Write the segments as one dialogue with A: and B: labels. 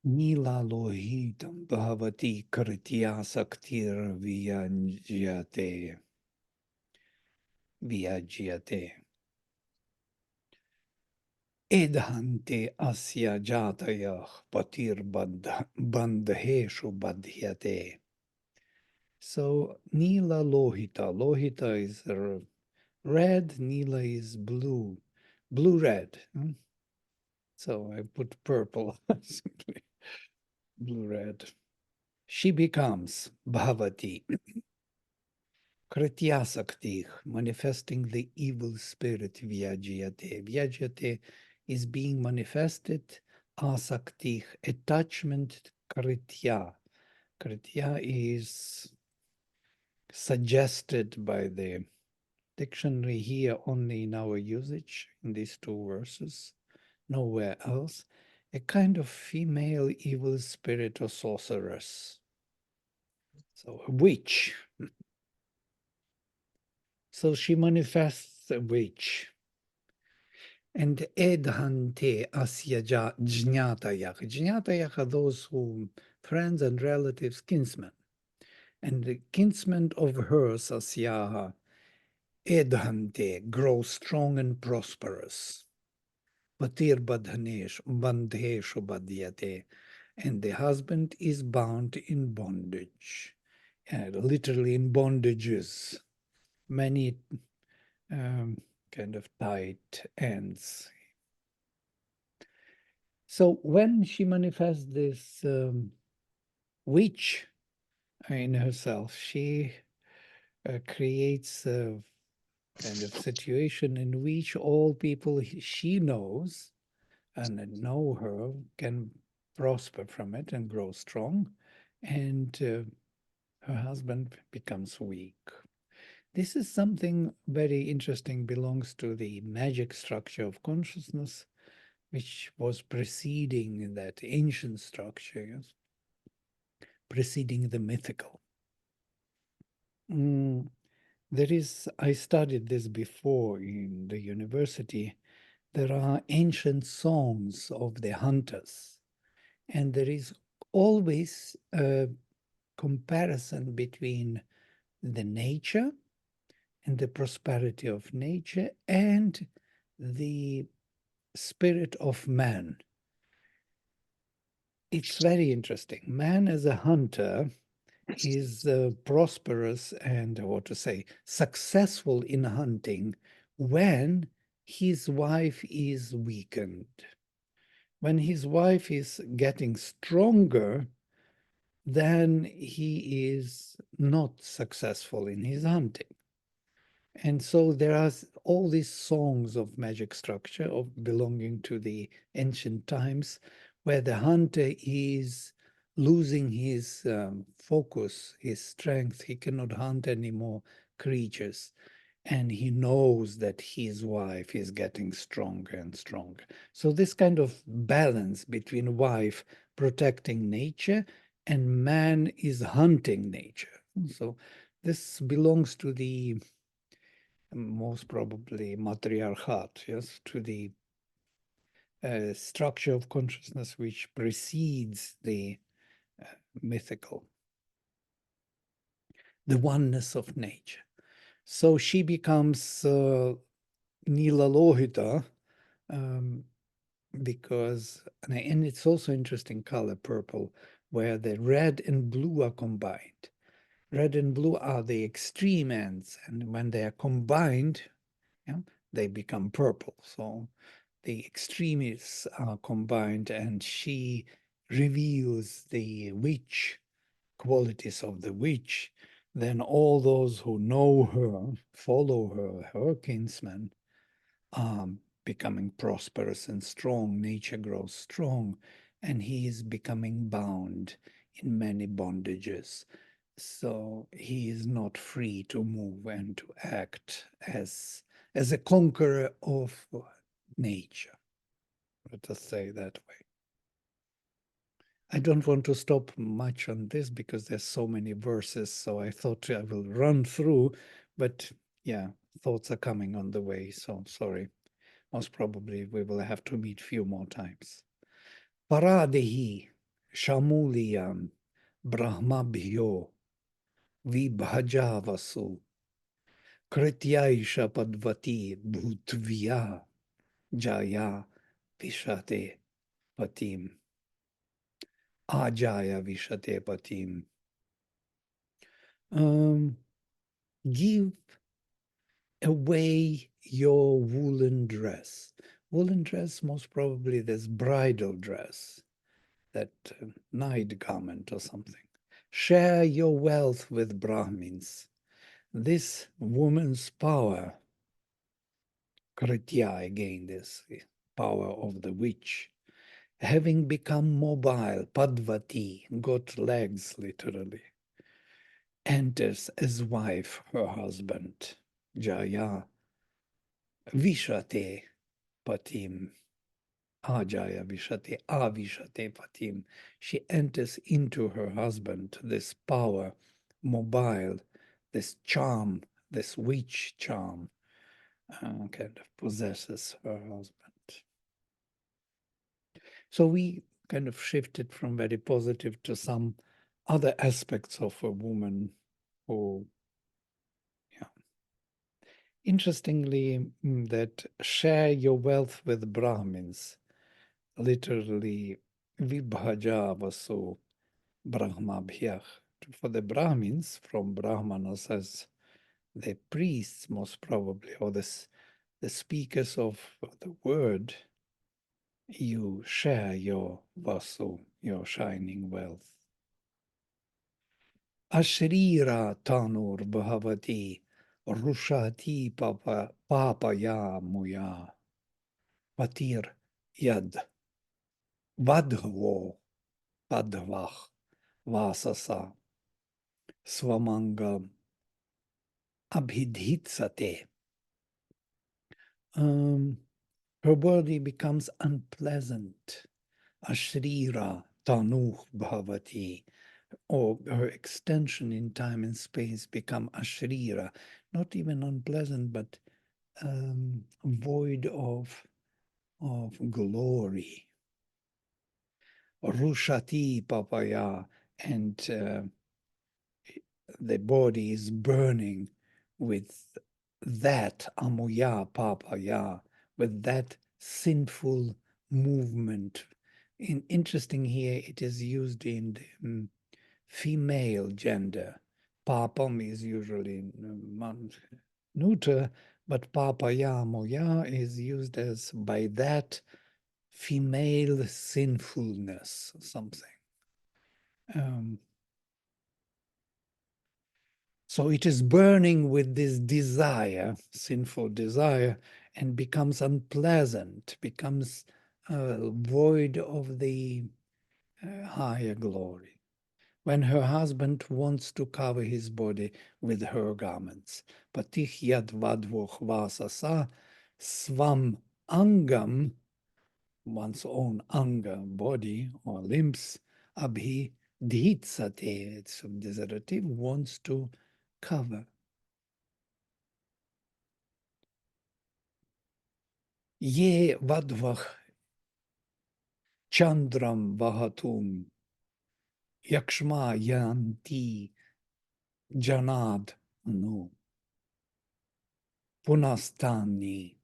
A: Nila lohitam bhavati kritya saktir vyajyate. Edhante asya jatayah patir bandheshu badhyate. So Nila Lohita. Lohita is red, Nila is blue. Blue-red. So I put purple, simply blue-red. She becomes Bhavati, Krityasakti, manifesting the evil spirit Vyajyate. Vyajyate is being manifested, Asakti, attachment, Kritya. Kritya is suggested by the dictionary here only in our usage, in these two verses, nowhere else, a kind of female evil spirit or sorceress. So a witch. So she manifests a witch. And edhante asya jnatayach. Jnatayach are those who, friends and relatives, kinsmen. And the kinsmen of hers, asyaha, edhante, grow strong and prosperous. Patir bandheshu badhyate. And the husband is bound in bondage, literally in bondages, many kind of tight ends. So when she manifests this witch in herself, she creates a kind of situation in which all people she knows and know her can prosper from it and grow strong, and her husband becomes weak. This is something very interesting, belongs to the magic structure of consciousness, which was preceding that ancient structure, yes? Preceding the mythical. I studied this before in the university. There are ancient songs of the hunters, and there is always a comparison between the nature and the prosperity of nature and the spirit of man. It's very interesting. Man as a hunter is prosperous and, what to say, successful in hunting when his wife is weakened. When his wife is getting stronger, then he is not successful in his hunting. And so there are all these songs of magic structure of belonging to the ancient times where the hunter is losing his focus, his strength. He cannot hunt any more creatures. And he knows that his wife is getting stronger and stronger. So this kind of balance between wife protecting nature and man is hunting nature. So this belongs to the most probably matriarchat, yes, to the structure of consciousness which precedes the mythical, the oneness of nature. So she becomes Nila Lohita because, and it's also interesting color, purple, where the red and blue are combined. Red and blue are the extreme ends, and when they are combined, yeah, they become purple. So the extremists are combined, and she reveals the witch qualities of the witch. Then all those who know her, follow her, her kinsmen, are becoming prosperous and strong. Nature grows strong, and he is becoming bound in many bondages. So he is not free to move and to act as a conqueror of nature. Let us say that way. I don't want to stop much on this because there's so many verses, so I thought I will run through, but yeah, thoughts are coming on the way, so sorry. Most probably we will have to meet few more times. Paradehi. Shamuliyam Brahmabhyo Vibhajavasu Krityaisha Padvati Bhutvya Jaya Vishate Patim Ajaya Vishate Patim. Give away your woolen dress. Woolen dress, most probably this bridal dress, that night garment or something. Share your wealth with Brahmins. This woman's power, Kritya again, this power of the witch, having become mobile, Padvati, got legs literally, enters as wife her husband, Jaya, Vishate Patim, Ajaya Vishate, Avishate Patim. She enters into her husband, this power, mobile, this charm, this witch charm, kind of possesses her husband. So we kind of shifted from very positive to some other aspects of a woman who, yeah. Interestingly, that share your wealth with Brahmins, literally vibhaja vaso brahmabhyah. For the Brahmins, from Brahmanas as the priests, most probably, or the speakers of the word, you share your vaso, your shining wealth. Ashrira tanur bhavati rushati papaya muya patir yad vadhvo padvah vasasa swamanga abhidhitsate. Her body becomes unpleasant. Ashrira tanuh bhavati, or her extension in time and space become ashrira, not even unpleasant, but void of glory. Rushati papaya, and the body is burning with that amuya papaya, with that sinful movement. Interesting here, it is used in the female gender. Papam is usually neuter, but papaya moya is used as by that female sinfulness, something. So it is burning with this desire, sinful desire, and becomes unpleasant, becomes void of the higher glory. When her husband wants to cover his body with her garments. Patich yad vadvoch vasasa svam angam, one's own anga, body or limbs, abhi dhitsate, it's desiderative, wants to cover. Ye vadvach chandram vahatum yakshma yanti janad nu punastani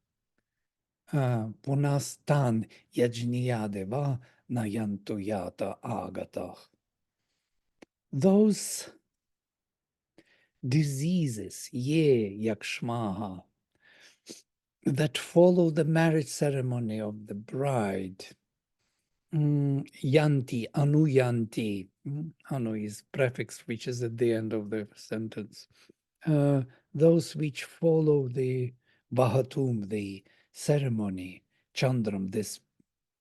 A: punastan yajniyadeva nayantu yata agatah. Those diseases, ye yakshmaha, that follow the marriage ceremony of the bride, yanti, anuyanti, anu is prefix which is at the end of the sentence, those which follow the Bahatum, the ceremony, Chandram, this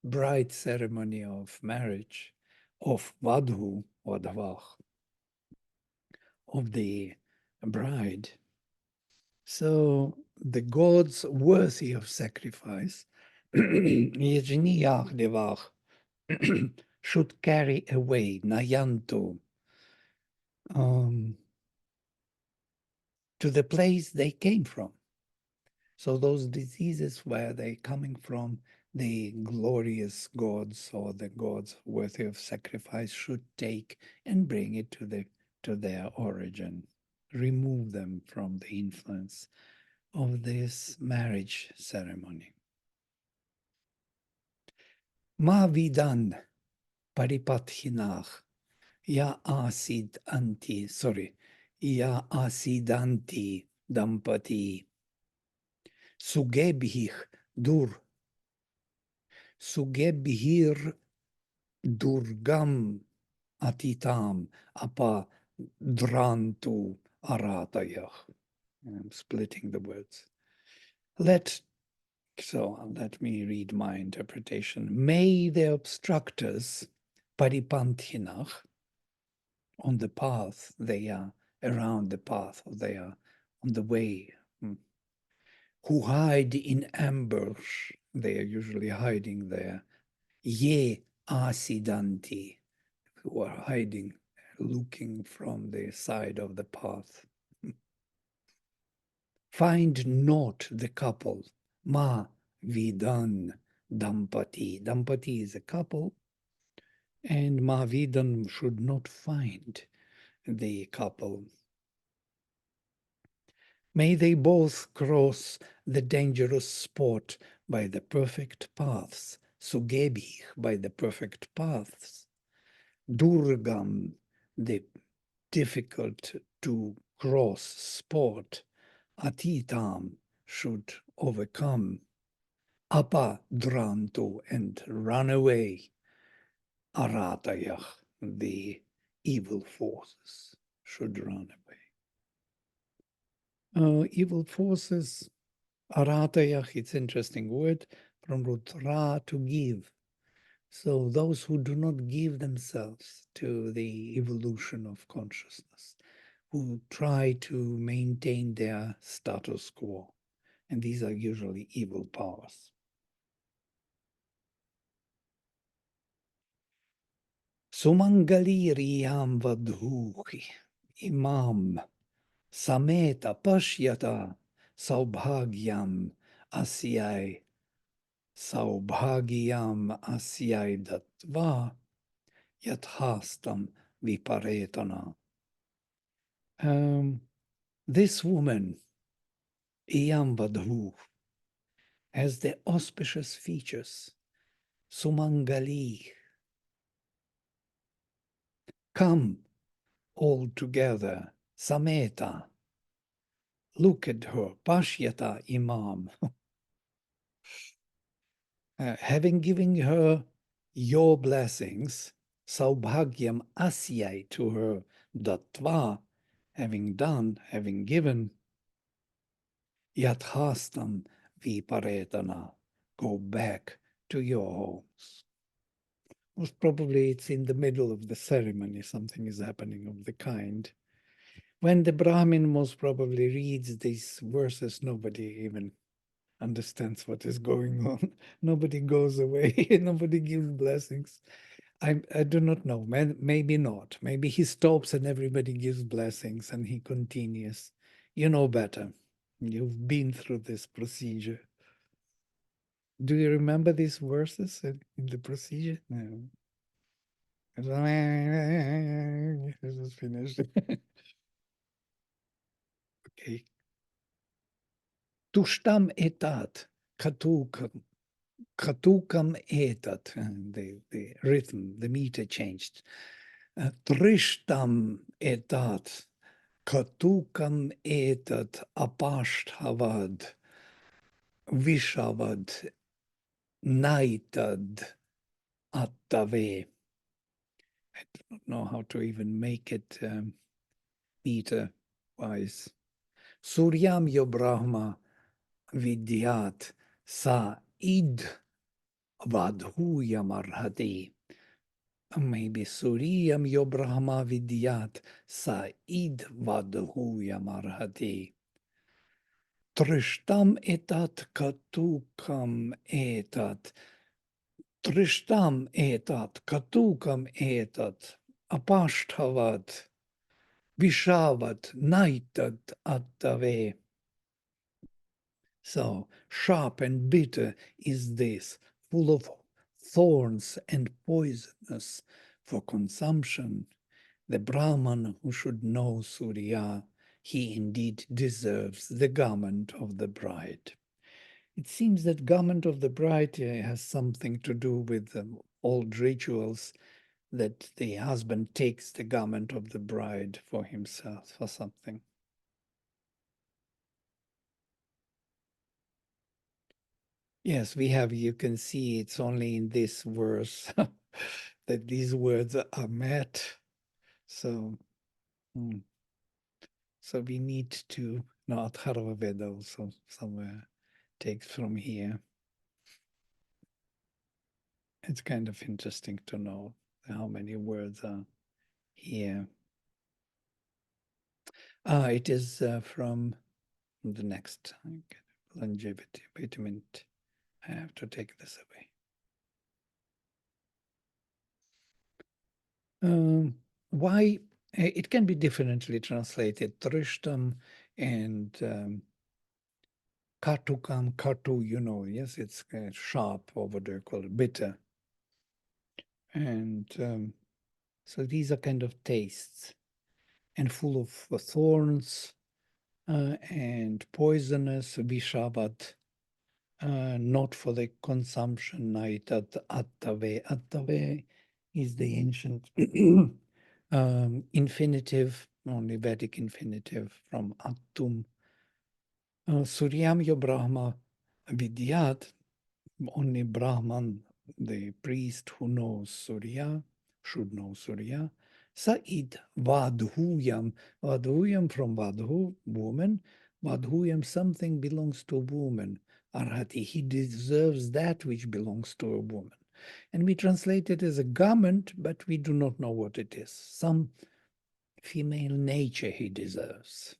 A: bride ceremony of marriage, of Vadhu, Vadhavah, of the bride. So the gods worthy of sacrifice Yajniyach Devach should carry away Nayantu to the place they came from. So those diseases, where they're coming from, the glorious gods or the gods worthy of sacrifice should take and bring it to their origin, remove them from the influence of this marriage ceremony. Ma vidan paripathinach ya asidanti dampati sugebhich dur sugebhir durgam atitam apa drantu aratayach. I'm splitting the words. Let me read my interpretation. May the obstructors, paripanthinach, on the path, they are around the path, or they are on the way, who hide in ambush, they are usually hiding there. Ye asidanti, who are hiding, looking from the side of the path. Find not the couple. Ma vidan dampati. Dampati is a couple, and ma vidan should not find the couple. May they both cross the dangerous spot by the perfect paths, sugebich, by the perfect paths, durgam, the difficult to cross spot, atitam, should overcome, apa drantu, and run away, aratayach, the evil forces should run away. Evil forces, aratayach, it's an interesting word, from root ra, to give. So those who do not give themselves to the evolution of consciousness, who try to maintain their status quo, and these are usually evil powers. Sumangali riyam vadhuhi imam sameta pashyata saubhagyam asyai datva yathastam viparetana. This woman, Iyam Vadhu, has the auspicious features. Sumangali. Come all together. Sameta. Look at her. Pashyata Imam. Having given her your blessings, Saubhagyam Asyai to her, Datva, having done, having given, Yathastam Viparetana, go back to your homes. Most probably it's in the middle of the ceremony, something is happening of the kind. When the Brahmin most probably reads these verses, nobody even understands what is going on. Nobody goes away, nobody gives blessings. I do not know, maybe not. Maybe he stops and everybody gives blessings and he continues. You know better. You've been through this procedure. Do you remember these verses in the procedure? No. This is finished. Okay. Tushtam etat, katukam etat, the rhythm, the meter changed. Trishtam etat, katukam etat, apashtavad, vishavad, naitad, attave. I don't know how to even make it meter wise. Suryam yo Brahma vidyat sa id vadhuyam arhati. Maybe Suryam yo Brahma vidyat sa id vadhuyam arhati. Trishtam etat katukam etat. Trishtam etat katukam etat. Apashthavat. Vishavat naitat attave. So sharp and bitter is this full of thorns and poisonous for consumption. The Brahman who should know Surya, he indeed deserves the garment of the bride. It seems that garment of the bride has something to do with old rituals that the husband takes the garment of the bride for himself or something. Yes, we have, you can see it's only in this verse that these words are met. So, so we need to, no, Atharva Veda also somewhere takes from here. It's kind of interesting to know how many words are here. It is from the next longevity. Wait a minute. I have to take this away. Why? It can be differently translated. Trishtam and katukam, katu, you know, yes, it's sharp over there, called bitter. And so these are kind of tastes and full of thorns and poisonous, vishavat, not for the consumption night at attave. Attave is the ancient infinitive, only Vedic infinitive from attum. Suryam yo Brahma vidyat, only Brahman, the priest who knows Surya, should know Surya. Sa'id vadhuyam, vadhuyam from vadhu, woman, vadhuyam, something belongs to a woman. Arhati, he deserves that which belongs to a woman. And we translate it as a garment, but we do not know what it is. Some female nature he deserves.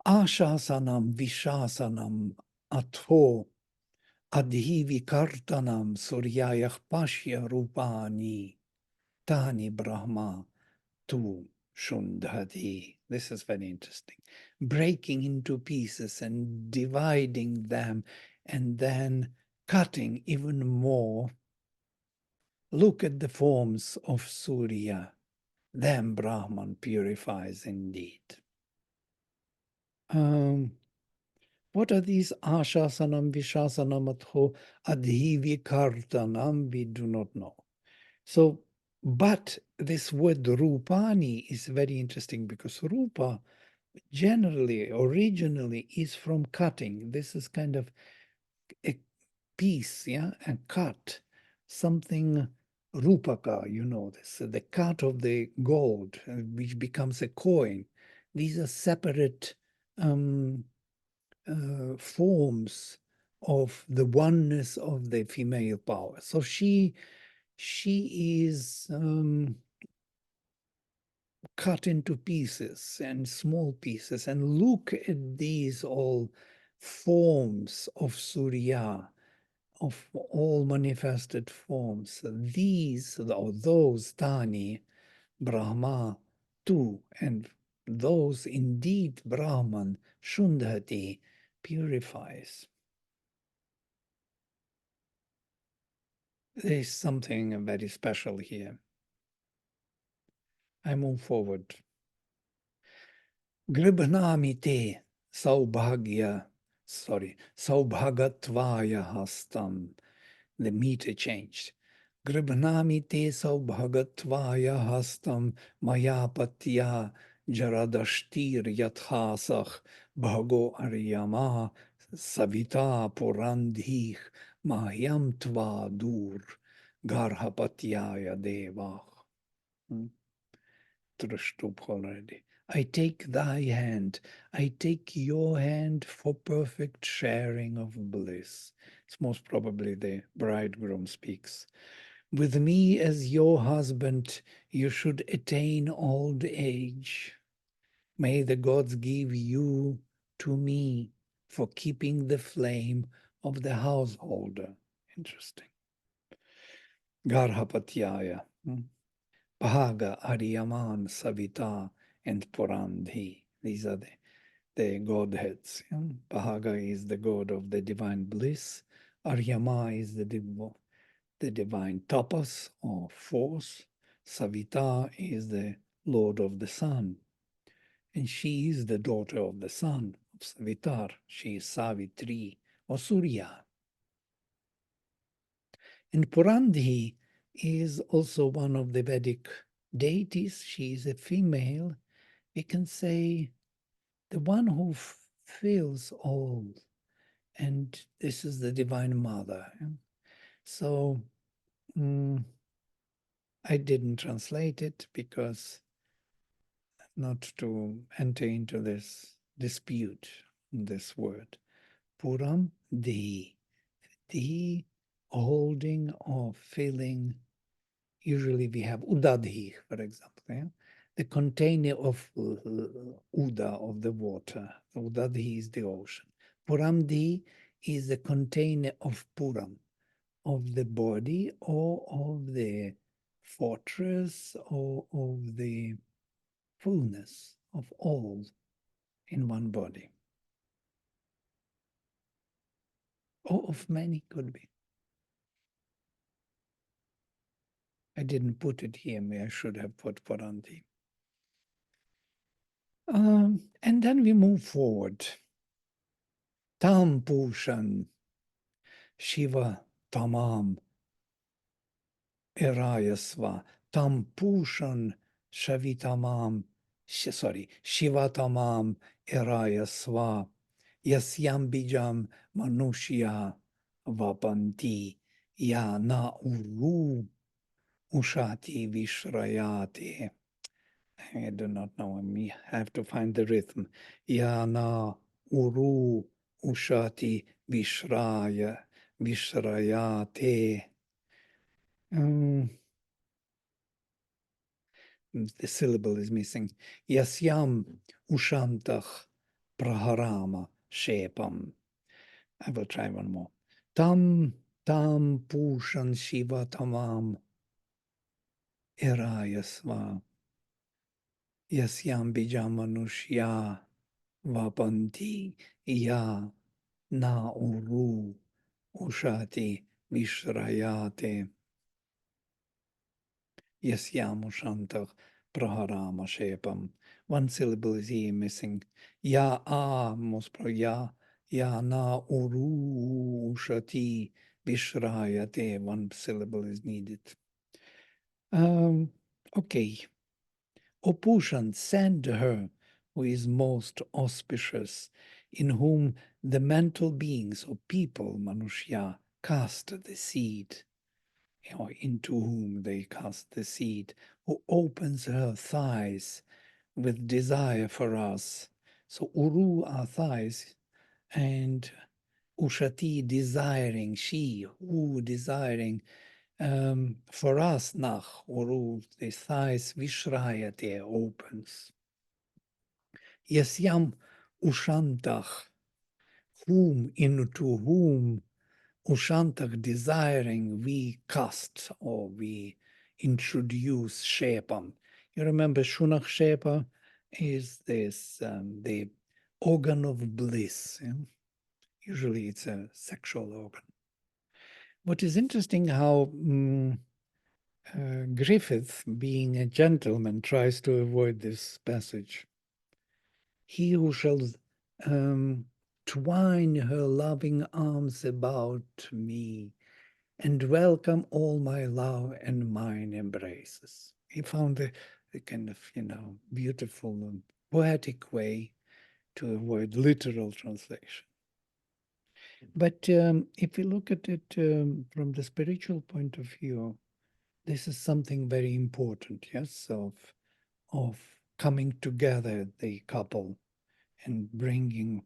A: Ashasanam vishasanam atho adhivikartanam suryayah pashya rupani tani brahma tu shundhati. This is very interesting. Breaking into pieces and dividing them and then cutting even more. Look at the forms of Surya. Them Brahman purifies indeed. What are these ashasanam, vishasanam, atho, adhivikartanam? We do not know. So, but this word rupani is very interesting because rupa generally, originally is from cutting. This is kind of a piece, yeah, a cut, something rupaka, you know this, the cut of the gold, which becomes a coin. These are separate forms of the oneness of the female power. So she is cut into pieces and small pieces. And look at these all forms of Surya, of all manifested forms. These or those Tani, Brahma, too, and those indeed Brahman, Shundhati, purifies. There is something very special here. I move forward. Gribhnami te saubhagya, saubhagatvaya hastam. The meter changed. Gribhnami te saubhagatvaya hastam mayapatya jaradashtir yathasach bhago aryama savita purandhih mahyam tva dur garhapatyaya devah. Trishtup already. I take thy hand, I take your hand for perfect sharing of bliss. It's most probably the bridegroom speaks. With me as your husband, you should attain old age. May the gods give you to me for keeping the flame of the householder. Interesting. Garhapatyaya. Bhaga, Aryaman, Savita, and Purandhi. These are the the godheads. Yeah? Bhaga is the god of the divine bliss. Aryama is the divine tapas or force. Savita is the lord of the sun. And she is the daughter of the sun, of Savitar. She is Savitri or Surya. And Purandhi is also one of the Vedic deities. She is a female. We can say the one who fills all. And this is the Divine Mother. So I didn't translate it because not to enter into this dispute on this word. Puram, the holding or filling. Usually we have udadhi, for example, yeah? The container of uda, of the water. The udadhi is the ocean. Puramdi is the container of puram, of the body or of the fortress or of the fullness of all in one body. Or of many could be. I didn't put it here. I should have put Puranti. And then we move forward. Tam Pushan, Shiva Tamam, Erayasva, Tam Pushan, Shavitamam, Shiva Tamam, Erayasva, Yasyam Bijam Manushya Vapanti, Ya Na Uru, Ushati Vishrayate. I do not know. I have to find the rhythm. Yana uru ushati vishrayate. The syllable is missing. Yasyam ushantach praharama shepam. I will try one more. Tam pushan shiva tamam erayasva. Yasyam bijamanushya vapanti ya na uru ushati vishrayate yasyam ushantah praharama shepam. One syllable is here missing. Ya most probably ya na uru ushati vishrayate. One syllable is needed. Okay. O Pushan, send her who is most auspicious, in whom the mental beings or people, Manushya, cast the seed, or into whom they cast the seed, who opens her thighs with desire for us. So Uru are thighs, and Ushati desiring, she, who desiring, for us, nach, Uru, the thighs, Vishrayate opens. Yasyam Ushantach, whom into whom Ushantach desiring we cast or we introduce Shepam. You remember Shunach Shepa is this the organ of bliss. Yeah? Usually it's a sexual organ. What is interesting how Griffith, being a gentleman, tries to avoid this passage. He who shall twine her loving arms about me and welcome all my love and mine embraces. He found a kind of, beautiful and poetic way to avoid literal translation. But if we look at it from the spiritual point of view, this is something very important, yes, of coming together, the couple, and bringing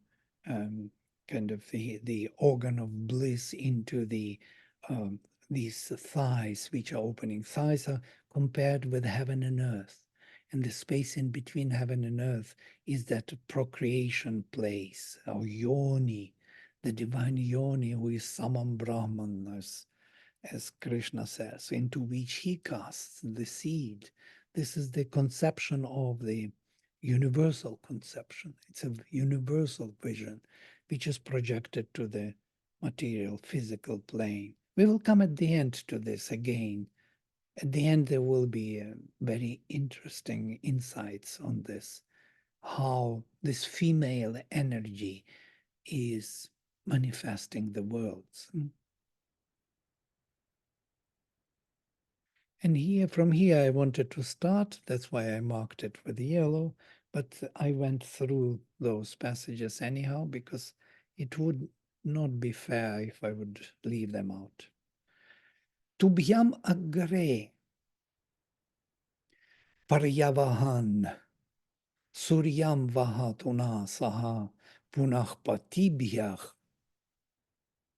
A: kind of the organ of bliss into these thighs, which are opening. Thighs are compared with heaven and earth. And the space in between heaven and earth is that procreation place, or yoni, the divine yoni, who is Samam Brahman, as Krishna says, into which he casts the seed. This is the conception of the universal conception. It's a universal vision, which is projected to the material, physical plane. We will come at the end to this again. At the end, there will be very interesting insights on this, how this female energy is manifesting the worlds. And here, from here, I wanted to start. That's why I marked it with yellow. But I went through those passages anyhow, because it would not be fair if I would leave them out. Tubhyam agre paryavahan suryam vahatuna saha punah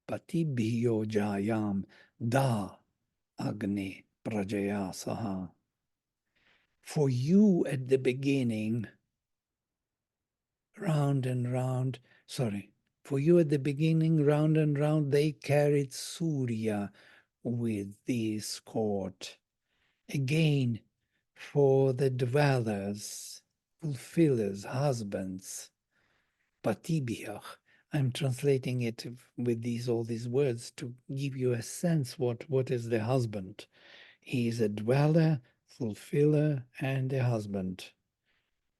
A: patibhyo jayam da agne prajaya saha. For you at the beginning, round and round, for you at the beginning, round and round, they carried Surya with the escort. Again, for the dwellers, fulfillers, husbands, patibiyach. I'm translating it with all these words to give you a sense what is the husband. He is a dweller, fulfiller, and a husband.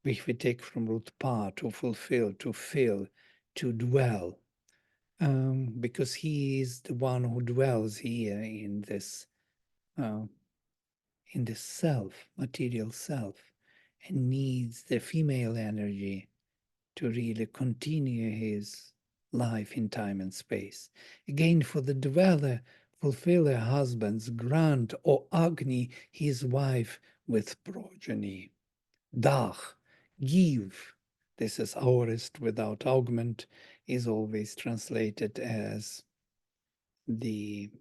A: Which we take from root pa, to fulfill, to fill, to dwell, because he is the one who dwells here uh, in this self, material self, and needs the female energy to really continue his life in time and space. Again, for the dweller, fulfiller husbands, grant, O Agni, his wife, with progeny. Dach, give. This is aorist without augment, is always translated as the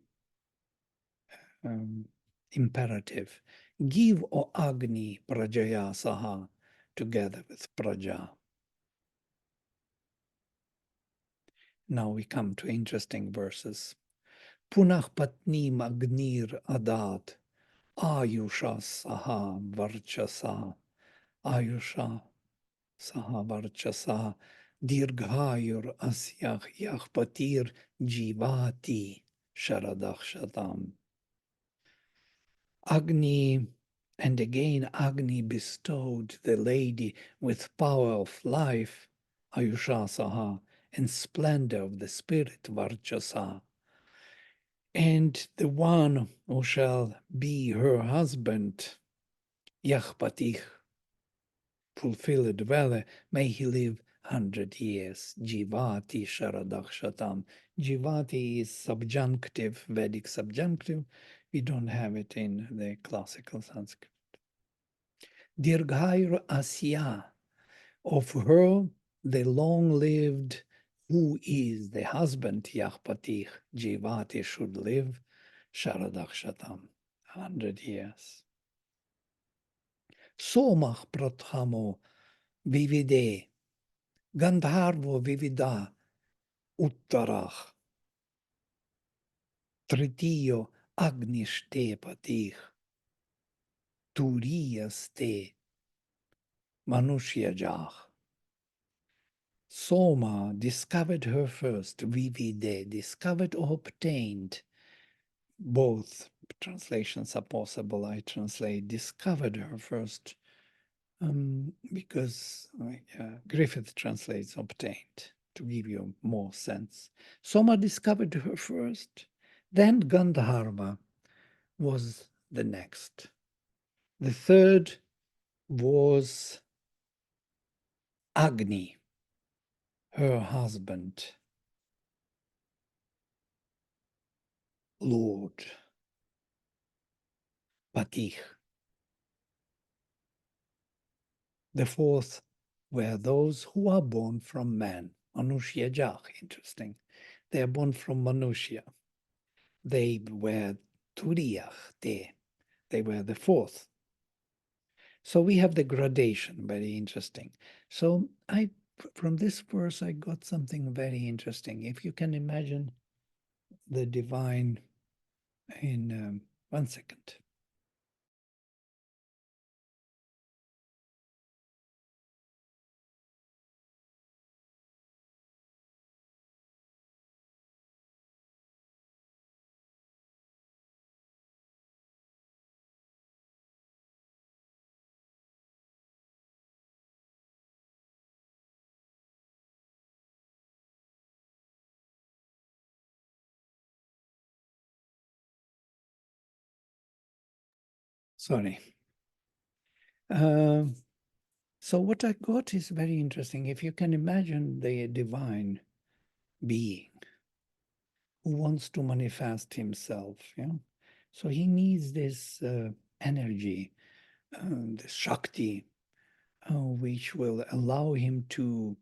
A: imperative. Give, O Agni, Prajaya Saha, together with Praja. Now we come to interesting verses. Punah Patni Magnir Adat, Ayusha Saha Varchasa, Ayusha Sahavarchasa Dirghayur Asyach Yahpatir Jivati Sharadach. Agni, and again Agni bestowed the lady with power of life, Ayusha Saha, and splendor of the spirit, Varchasa. And the one who shall be her husband, Yahpatich, fulfilled dweller, may he live 100 years. Jivati Sharadach. Jivati is subjunctive, Vedic subjunctive. We don't have it in the classical Sanskrit. Dirghayur Asya, of her the long-lived, who is the husband, Yahpatich, Jivati, should live, Sharadach 100 years. Somach Prathamo Vivide, Gandharvo Vivida, Uttarach, Tritiyo Agnishte Patich, Turiyaste, Manushya. Soma discovered her first, Vivide, discovered or obtained. Both translations are possible. I translate discovered her first because Griffith translates obtained to give you more sense. Soma discovered her first, then Gandharva was the next. The third was Agni, her husband, Lord, Patich. The fourth were those who are born from man, Manushya Jah, interesting. They are born from Manushya. They were Turiyach, they were the fourth. So we have the gradation, very interesting. So from this verse, I got something very interesting. If you can imagine the divine in 1 second. Sorry. So what I got is very interesting. If you can imagine the divine being who wants to manifest himself, yeah? So he needs this energy, this Shakti, which will allow him to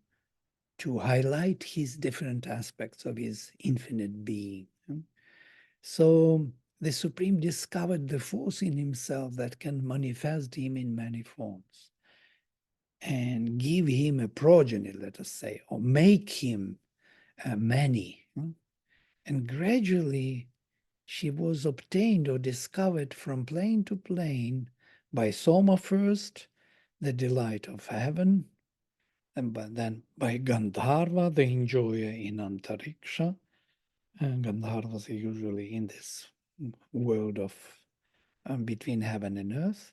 A: highlight his different aspects of his infinite being. Yeah? So the Supreme discovered the force in himself that can manifest him in many forms and give him a progeny, let us say, or make him many. And gradually she was obtained or discovered from plane to plane by Soma first, the delight of heaven, and then by Gandharva, the enjoyer in Antariksha. And Gandharvas are usually in this world of between heaven and earth.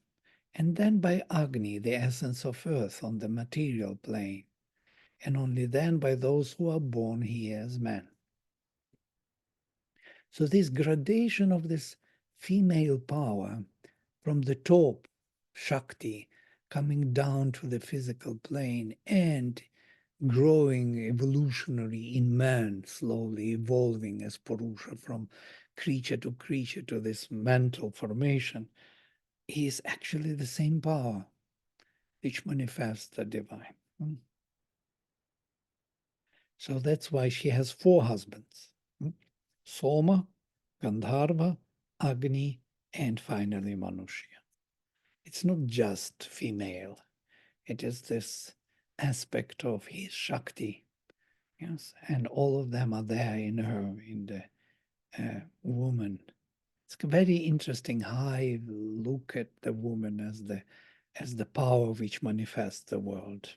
A: And then by Agni, the essence of earth on the material plane. And only then by those who are born here as men. So this gradation of this female power from the top, Shakti, coming down to the physical plane and growing evolutionary in man, slowly evolving as Purusha from creature to this mental formation, is actually the same power which manifests the divine. So that's why she has 4 husbands. Soma, Gandharva, Agni, and finally Manushya. It's not just female. It is this aspect of his Shakti. Yes, and all of them are there in her, in the woman. It's a very interesting high look at the woman as the power which manifests the world.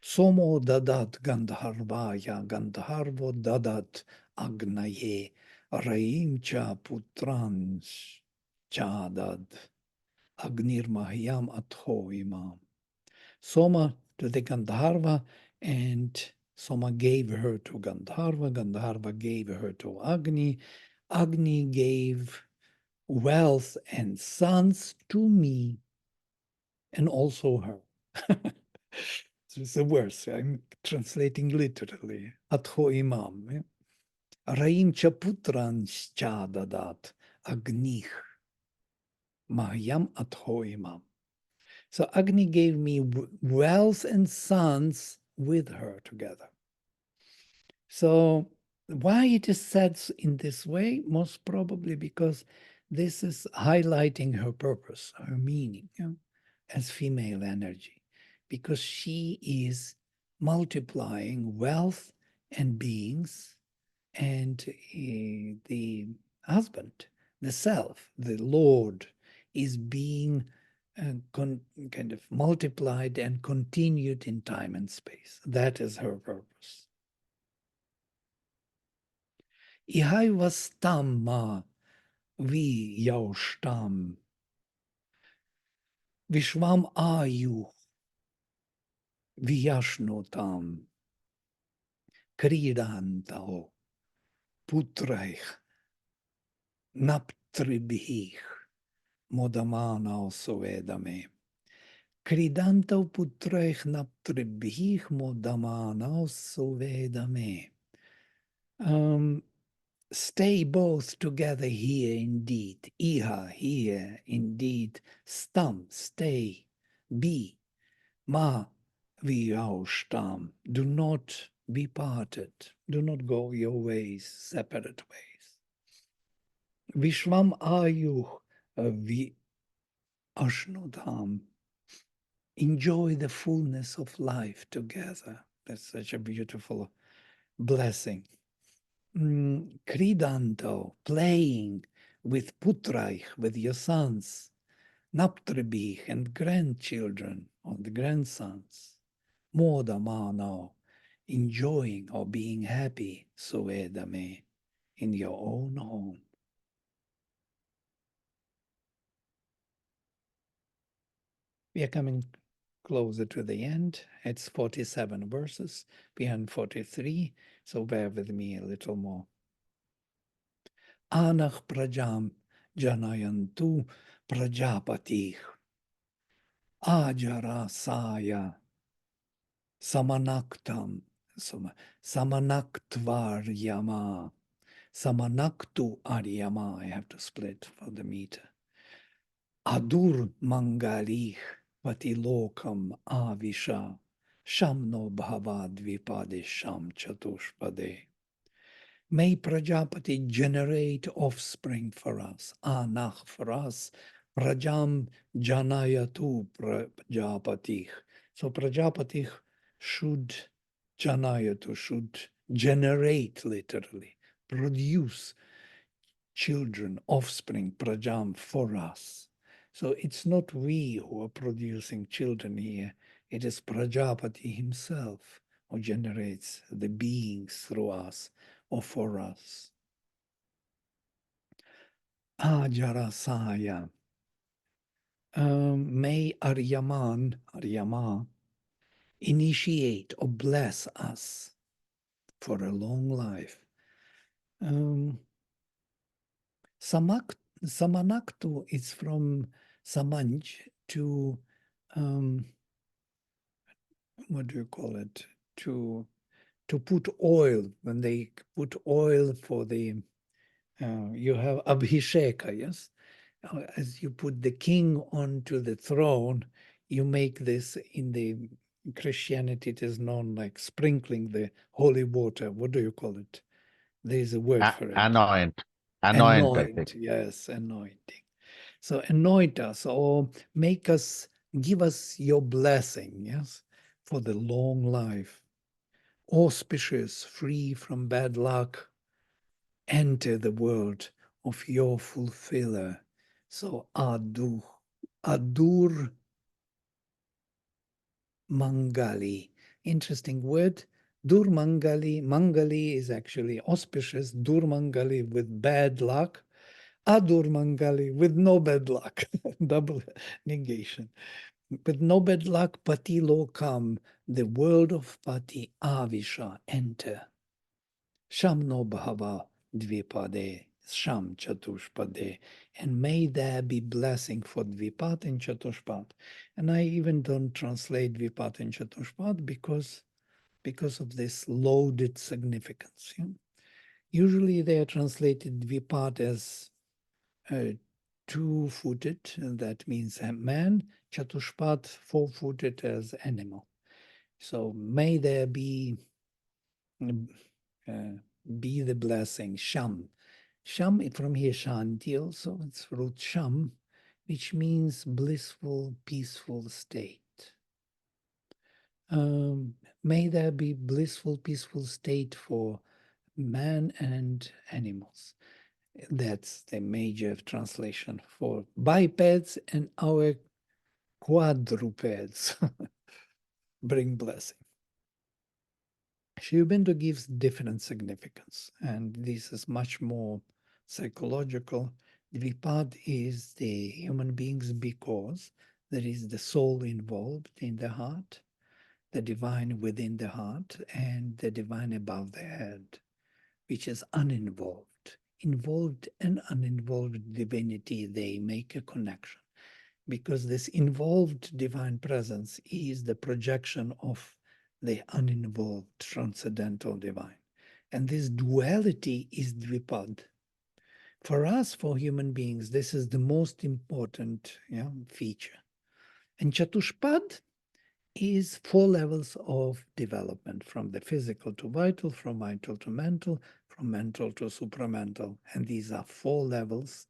A: Somo dadat Gandharvaya, Gandharvo dadat Agnaye, Raim cha putrans chadad, Agnirmahyam atho imam. Soma to the Gandharva, and Soma gave her to Gandharva, Gandharva gave her to Agni, Agni gave wealth and sons to me, and also her. It's a verse, I'm translating literally. Atho imam. Raim chaputran chadadat agnih mahyam atho imam. So Agni gave me wealth and sons with her together. So why it is said in this way? Most probably because this is highlighting her purpose, her meaning, as female energy, because she is multiplying wealth and beings, and the husband, the self, the Lord, is being kind of multiplied and continued in time and space. That is her purpose. Ihai vastam ma vi yaushtam vishvam ayu viyashnotam kridantao putraich naptribhich modamanao sovedame. Kridantao putraich naptribhich modamanao sovedame. Stay both together here indeed. Iha, here indeed. Stam, stay. Be. Ma, viaushtam. Do not be parted. Do not go your ways, separate ways. Vishvam ayuh vi ashnodham. Enjoy the fullness of life together. That's such a beautiful blessing. Kridanto, playing with putraich, with your sons, naptribich, and grandchildren, or the grandsons, moda mano, enjoying or being happy, suedame, in your own home. We are coming closer to the end. It's 47 verses, beyond 43, so bear with me a little more. Anach prajam janayantu prajapatih ajarasaya samanaktam samanaktvaryama samanaktu aryama. I have to split for the meter. Adur mangalih patilokam avisha shamno bhavadvipade sham chatushpade. May Prajapati generate offspring for us, Anach for us, Prajam Janayatu Prajapati. So Prajapati should, Janayatu should generate literally, produce children, offspring, Prajam for us. So it's not we who are producing children here, it is Prajapati himself who generates the beings through us or for us. Ajarasaya. May Aryama, initiate or bless us for a long life. Samanaktu is from Samanj to, what do you call it? To put oil, when they put oil for the, you have Abhisheka, yes? As you put the king onto the throne, you make this in the Christianity, it is known like sprinkling the holy water. What do you call it? There's a word for it.
B: Anoint. Anoint, I think.
A: Anoint, yes, anointing. So anoint us or make us, give us your blessing, yes, for the long life. Auspicious, free from bad luck, enter the world of your fulfiller. So Adur Mangali. Interesting word. Dur Mangali. Mangali is actually auspicious. Dur Mangali with bad luck. Adur Mangali with no bad luck. Double negation. With no bad luck, Pati Lokam, the world of Pati Avisha, enter. Shamno Bhava Dvipade, Sham Chatushpade, and may there be blessing for Dvipat and Chatushpat. And I even don't translate Dvipat and Chatushpat because of this loaded significance. Yeah? Usually they are translated Dvipat as two-footed, and that means a man, Chatushpat, four-footed as animal. So may there be the blessing, Sham. Sham, from here, Shanti also, it's root Sham, which means blissful, peaceful state. May there be blissful, peaceful state for man and animals. That's the major translation for bipeds and our quadrupeds. Bring blessing. Sri Aurobindo gives different significance, and this is much more psychological. Dvipad is the human beings because there is the soul involved in the heart, the divine within the heart, and the divine above the head, which is uninvolved. Involved and uninvolved divinity, they make a connection because this involved divine presence is the projection of the uninvolved transcendental divine. And this duality is Dvipad. For us, for human beings, this is the most important feature. And Chatushpad is four levels of development, from the physical to vital, from vital to mental, from mental to supramental. And these are four levels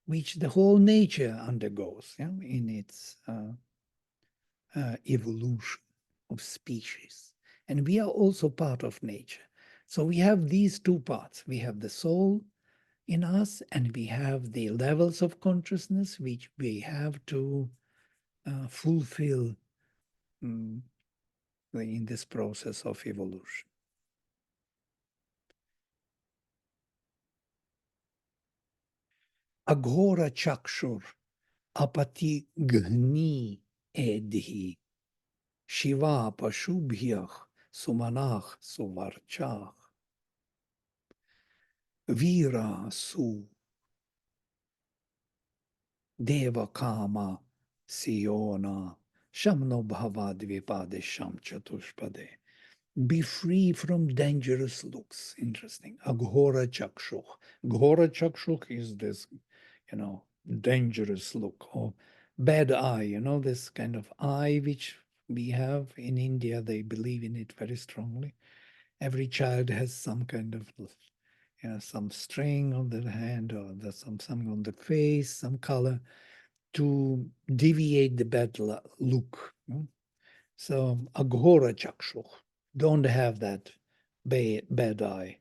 A: which the whole nature undergoes in its evolution of species. And we are also part of nature. So we have these two parts. We have the soul in us, and we have the levels of consciousness which we have to fulfill in this process of evolution. Aghora chakshur apati gni edhi shiva pashubhyach sumanach suvarchach vira su Deva Kama Siona Shamno Bhavadvipade Sham Chatushpade. Be free from dangerous looks. Interesting. Aghora Chakshuk. Ghora Chakshuk is this, dangerous look or bad eye, this kind of eye which we have in India. They believe in it very strongly. Every child has some kind of, some string on the hand or there's something on the face, some color to deviate the bad look. So aghora chakshuk, don't have that bad eye.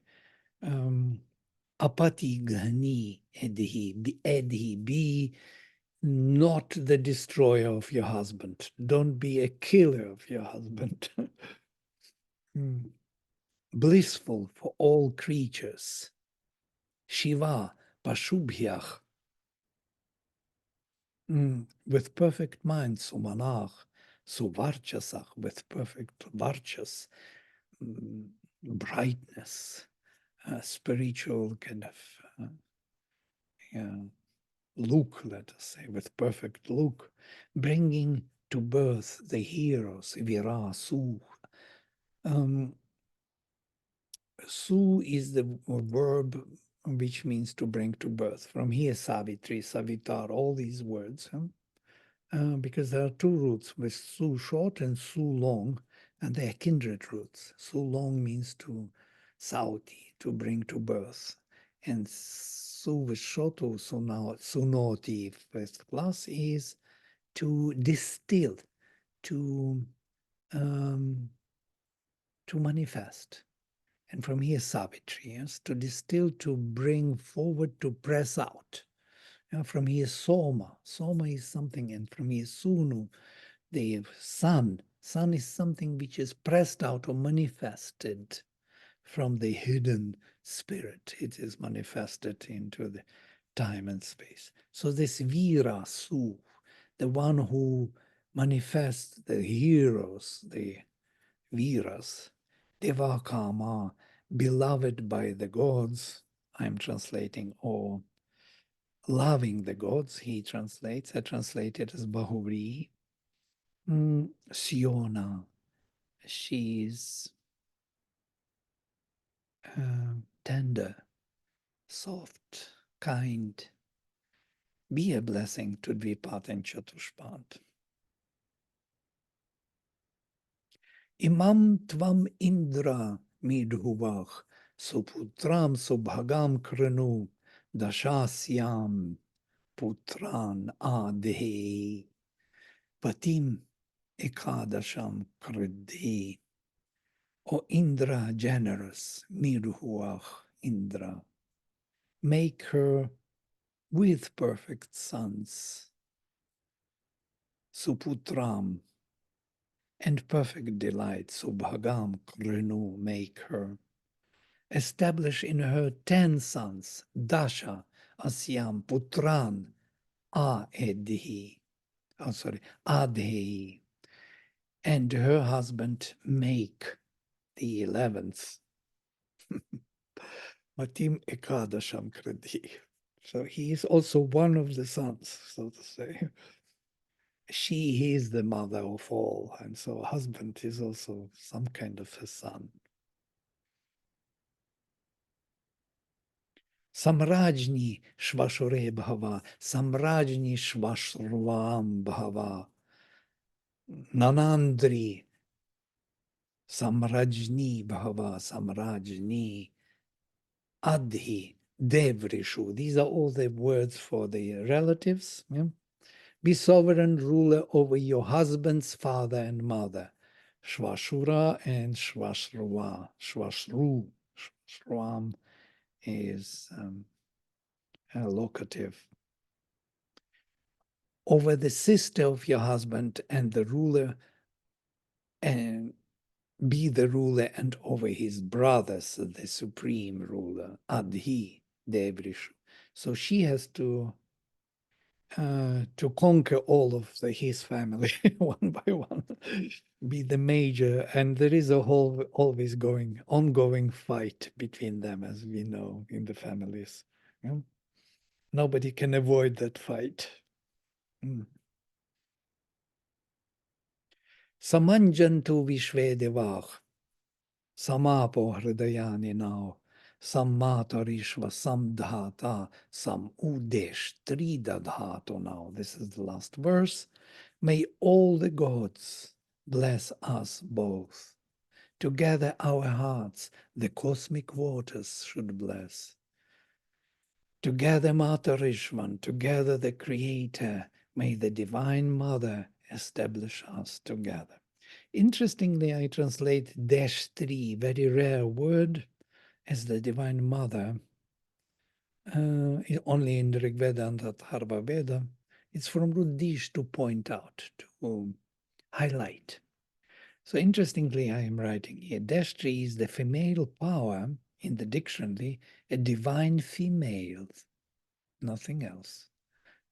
A: Apati ghani edhi, be not the destroyer of your husband. Don't be a killer of your husband. Blissful for all creatures. Shiva pashubhyach, with perfect mind, sumanach, suvarchasach, with perfect varchas, brightness, spiritual kind of look, let us say, with perfect look, bringing to birth the heroes, vira, su. Su is the verb which means to bring to birth. From here, Savitri, Savitar, all these words. Because there are two roots with su short and su long, and they are kindred roots. Su long means to sauti, to bring to birth. And su with short, sunoti, first class, is to distill, to manifest. And from here, Savitri, yes, to distill, to bring forward, to press out. From here, Soma. Soma is something, and from here, Sunu, the sun. Sun is something which is pressed out or manifested from the hidden spirit. It is manifested into the time and space. So this Vira Su, the one who manifests the heroes, the Viras, Devakama, beloved by the gods, I'm translating, or loving the gods, he translates. I translate it as Bahuri. Siona, she's tender, soft, kind. Be a blessing to Dvipat and Chatushpat. Imam tvam Indra midhuvach suputram subhagam kranu dashasyam putran adhe patim ekadasham kridi. O Indra, generous, Mirhuach Indra, make her with perfect sons, Suputram, and perfect delight, Subhagam Krenu, make her. Establish in her 10 sons, Dasha, Asyam, Putran, Adhi, Adhi, and her husband make the 11th. Matim Ekadasham Kredi. So he is also one of the sons, so to say. She is the mother of all, and so husband is also some kind of a son. Samrajni Shvashure Bhava, Samrajni Shvashruam Bhava, Nanandri Samrajni Bhava, Samrajni Adhi Devrishu. These are all the words for the relatives. Yeah? Be sovereign ruler over your husband's father and mother, Shvashura and Shvashruva. Shvashruam is a locative. Over the sister of your husband and the ruler, and be the ruler, and over his brothers, the supreme ruler, Adhi Devrishu. So she has to conquer all of his family one by one, be the major, and there is a whole always ongoing fight between them, as we know in the families. Yeah? Nobody can avoid that fight. Mm. Samanjantu Vishvedevah, Samapo Hridayani now, Sam Matarishva, Sam Dhata, Sam Udesh, Tridadhato now. This is the last verse. May all the gods bless us both. Together our hearts, the cosmic waters should bless. Together Matarishvan, together the Creator, may the Divine Mother establish us together. Interestingly, I translate -3, very rare word, as the Divine Mother, only in the Rig Veda and Atharva Veda. It's from root dish, to point out, to highlight. So interestingly, I am writing here, -3 is the female power in the dictionary, a divine female, nothing else.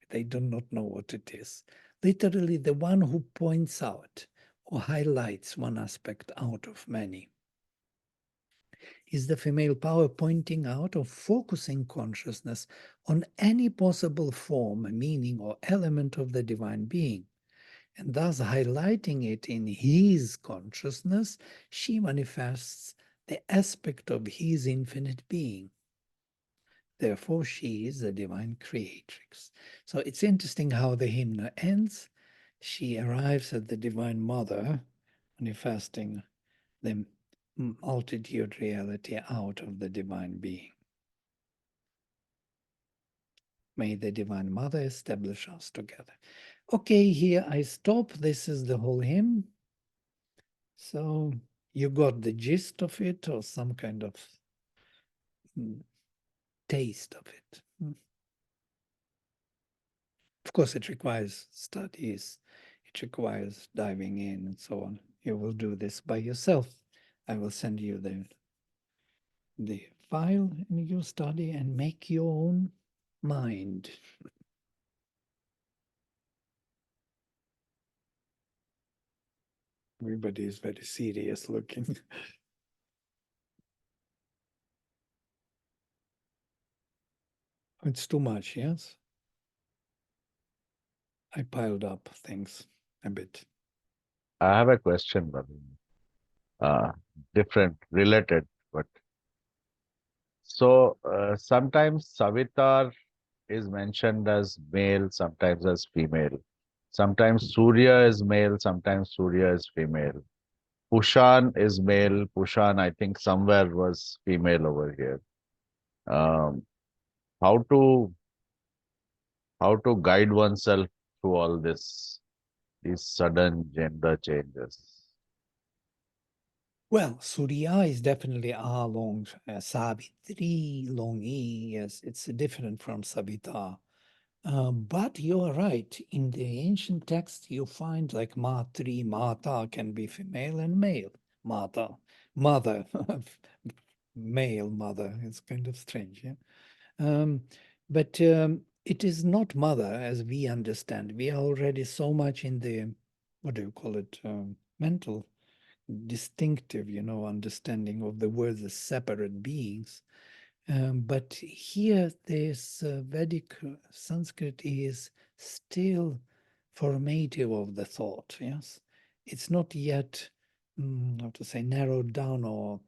A: They do not know what it is. Literally, the one who points out or highlights one aspect out of many. Is the female power pointing out or focusing consciousness on any possible form, meaning, or element of the divine being, and thus highlighting it in his consciousness, she manifests the aspect of his infinite being. Therefore, she is the divine creatrix. So it's interesting how the hymn ends. She arrives at the Divine Mother, manifesting the multitude reality out of the divine being. May the Divine Mother establish us together. Okay, here I stop. This is the whole hymn. So you got the gist of it, or some kind of taste of it. Of course, it requires studies, it requires diving in and so on. You will do this by yourself. I will send you the file and you study and make your own mind. Everybody is very serious looking. It's too much, yes? I piled up things a bit.
B: I have a question, but different, related, but so sometimes Savitar is mentioned as male, sometimes as female. Sometimes Surya is male, sometimes Surya is female. Pushan is male. Pushan, I think, somewhere was female over here. Um, how to guide oneself through all these sudden gender changes?
A: Well, Surya is definitely A long, Savitri long E. Yes, it's different from Savita. But you're right. In the ancient text, you find like Matri, Mata can be female and male. Mata, mother, male mother. It's kind of strange, yeah. But it is not mother as we understand. We are already so much in the, what do you call it, mental, distinctive, understanding of the words as separate beings. But here, this Vedic Sanskrit is still formative of the thought, yes? It's not yet, how to say, narrowed down or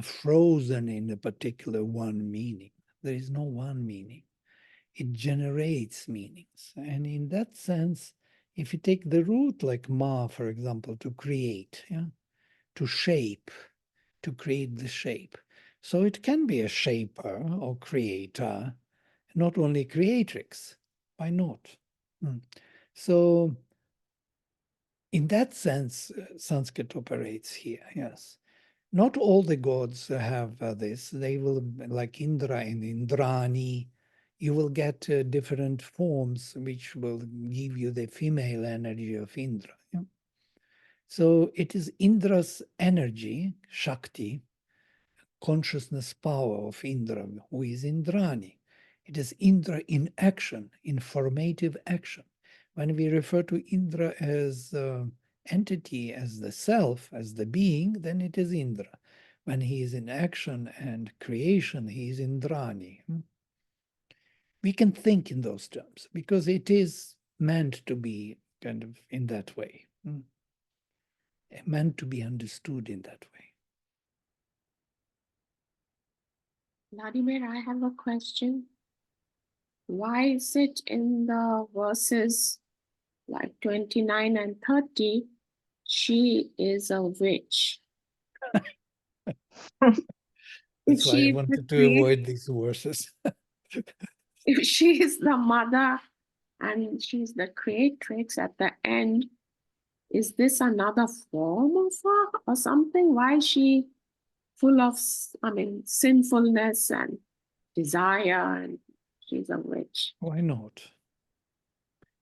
A: frozen in a particular one meaning. There is no one meaning. It generates meanings. And in that sense, if you take the root like ma, for example, to create, yeah, to shape, to create the shape. So it can be a shaper or creator, not only creatrix. Why not? So in that sense, Sanskrit operates here, yes. Not all the gods have this. They will, like Indra and Indrani, you will get different forms which will give you the female energy of Indra. Yeah? So it is Indra's energy, Shakti, consciousness power of Indra, who is Indrani. It is Indra in action, in formative action. When we refer to Indra as entity, as the self, as the being, then it is Indra. When he is in action and creation, he is Indrani. We can think in those terms because it is meant to be kind of in that way, meant to be understood in that way.
C: Vladimir, I have a question. Why is it in the verses like 29 and 30, she is a witch? If
A: That's why I
C: she is the
A: wanted to avoid these verses.
C: if she is the mother and she's the creatrix at the end, is this another form of her or something? Why is she full of, sinfulness and desire, and she's a witch?
A: Why not?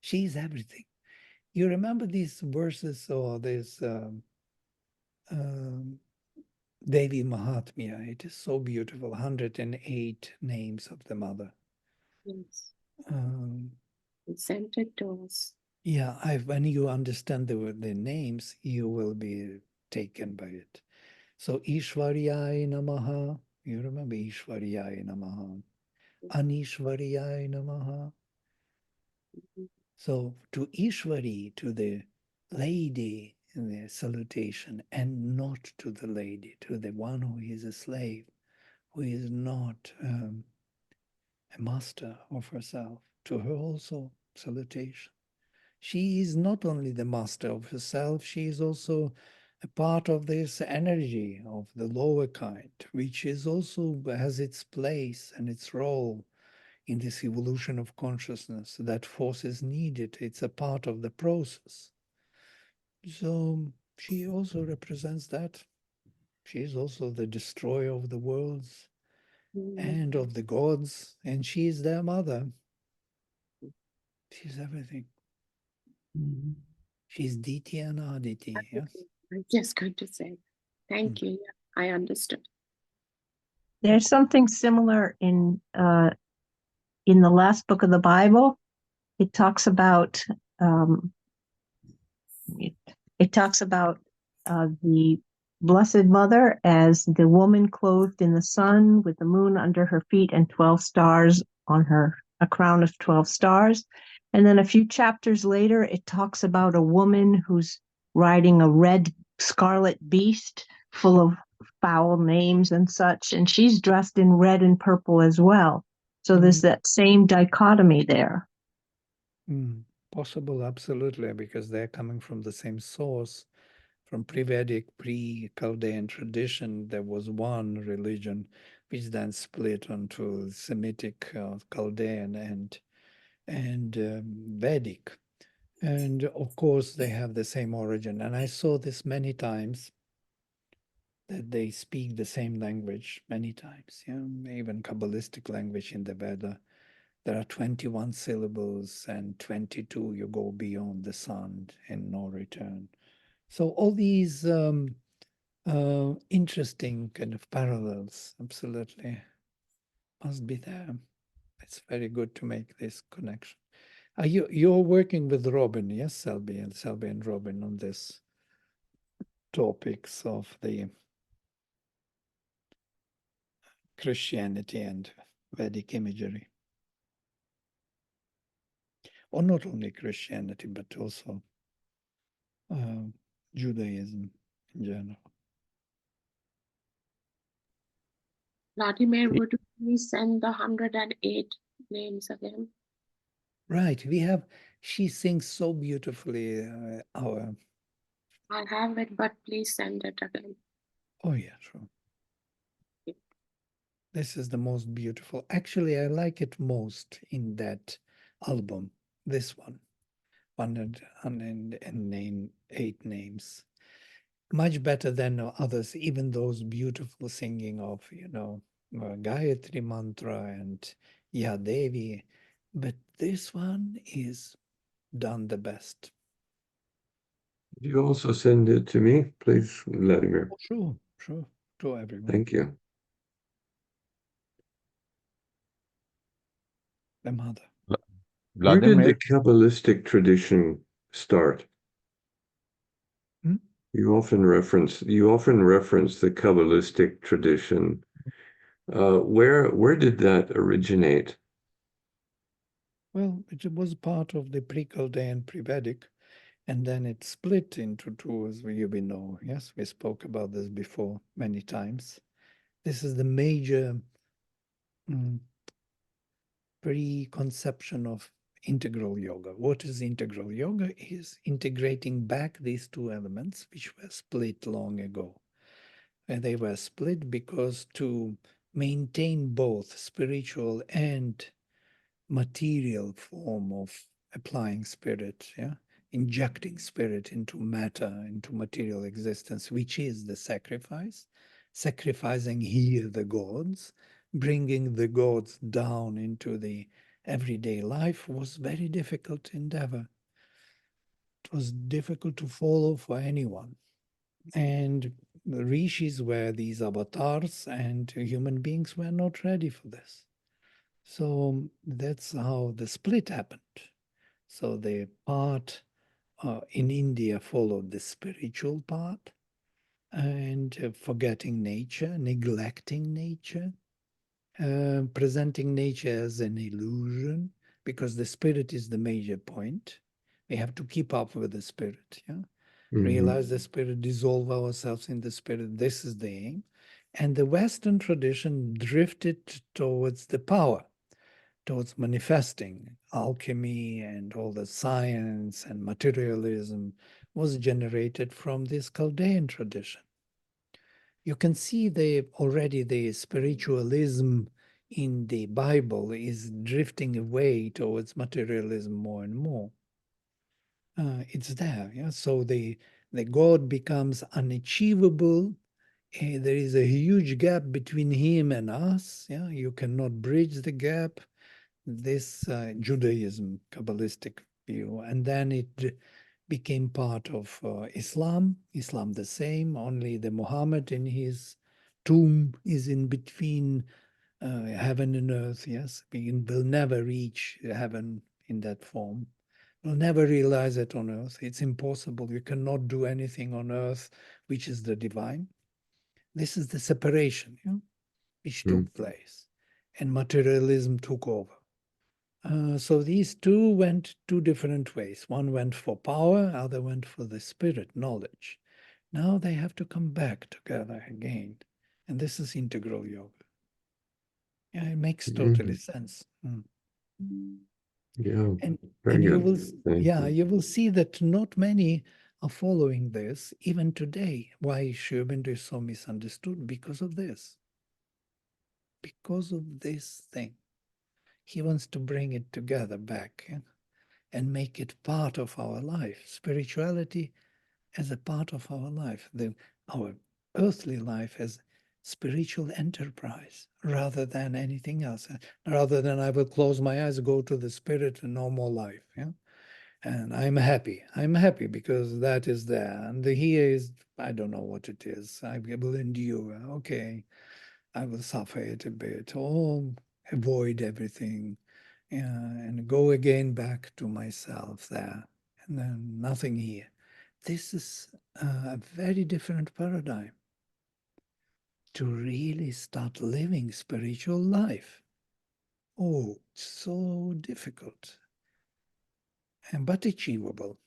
A: She's everything. You remember these verses or this um, Devi Mahatmya? It is so beautiful. 108 names of the mother.
C: Yes.
A: Um,
C: It's sent it to us.
A: yeah, when you understand the names, you will be taken by it. So Ishwariyai Namaha. You remember Ishwariyai Namaha. Anishwariyai Namaha. So to Ishwari, to the lady in the salutation, and not to the lady, to the one who is a slave, who is not a master of herself. To her also salutation. She is not only the master of herself, she is also a part of this energy of the lower kind, which is also has its place and its role in this evolution of consciousness. That force is needed. It's a part of the process. So she also represents that. She is also the destroyer of the worlds and of the gods, and she is their mother. She's everything. She's Diti and Aditi, yes?
C: I'm just going to say, thank you. Yeah, I understood.
D: There's something similar in the last book of the Bible. It talks about the Blessed Mother as the woman clothed in the sun with the moon under her feet and 12 stars on her, a crown of 12 stars. And then a few chapters later, it talks about a woman who's riding a red scarlet beast full of foul names and such. And she's dressed in red and purple as well. So there's that same dichotomy there.
A: Possible, absolutely, because they're coming from the same source. From pre-Vedic, pre-Chaldean tradition, there was one religion which then split onto Semitic, Chaldean, and Vedic. And of course, they have the same origin. And I saw this many times, that they speak the same language many times. Even Kabbalistic language in the Veda. There are 21 syllables, and 22 you go beyond the sun and no return. So all these interesting kind of parallels, absolutely, must be there. It's very good to make this connection. You're working with Robin, yes, Selby and Robin on this topics of the Christianity and Vedic imagery. Or not only Christianity, but also Judaism in general.
C: Vladimir, would you please send the 108 names again?
A: Right, she sings so beautifully, our...
C: I have it, but please send it again.
A: Oh yeah, sure. This is the most beautiful. Actually, I like it most in that album, this one, 108 names. Much better than others, even those beautiful singing of, Gayatri Mantra and Yadevi. But this one is done the best.
E: You also send it to me, please, Vladimir.
A: Sure, to everyone.
E: Thank you.
A: The mother.
E: Where did the
B: Vladimir,
E: Kabbalistic tradition start?
A: Hmm?
E: You often reference the Kabbalistic tradition. Where did that originate?
A: Well, it was part of the pre-Chaldean, pre-Vedic, and then it split into two, as we know. Yes, we spoke about this before many times. This is the major preconception of integral yoga. What is integral yoga? Is integrating back these two elements, which were split long ago. And they were split because to maintain both spiritual and material form of applying spirit, yeah, injecting spirit into matter, into material existence, which is the sacrifice, sacrificing here the gods, bringing the gods down into the everyday life was very difficult endeavor. It was difficult to follow for anyone. And the rishis were these avatars, and human beings were not ready for this. So that's how the split happened. So the part in India followed the spiritual part and forgetting nature, neglecting nature, presenting nature as an illusion, because the spirit is the major point. We have to keep up with the spirit, yeah? Realize the spirit, dissolve ourselves in the spirit. This is the aim. And the Western tradition drifted towards the power, towards manifesting. Alchemy and all the science and materialism was generated from this Chaldean tradition. You can see already the spiritualism in the Bible is drifting away towards materialism more and more. It's there, yeah. So the God becomes unachievable. There is a huge gap between him and us. Yeah, you cannot bridge the gap. This Judaism, Kabbalistic view, and then it became part of Islam. Islam the same, only the Muhammad in his tomb is in between heaven and earth. Yes, we will never reach heaven in that form. We'll never realize it on earth. It's impossible. You cannot do anything on earth which is the divine. This is the separation, yeah, which took place, and materialism took over. So these two went two different ways. One went for power, other went for the spirit, knowledge. Now they have to come back together again. And this is integral yoga. Yeah, it makes totally sense.
E: Yeah,
A: And
E: very
A: you
E: good.
A: will,
E: Thank
A: yeah,
E: you.
A: you will see that not many are following this even today. Why Sri Aurobindo is so misunderstood? Because of this. Because of this thing. He wants to bring it together back, yeah, and make it part of our life. Spirituality as a part of our life, our earthly life as spiritual enterprise rather than anything else. Rather than I will close my eyes, go to the spirit and no more life. Yeah. And I'm happy. I'm happy because that is there. And the here is, I don't know what it is. I will endure. Okay. I will suffer it a bit or avoid everything, and go again back to myself there, and then nothing here. This is a very different paradigm to really start living spiritual life. Oh, so difficult, and but achievable.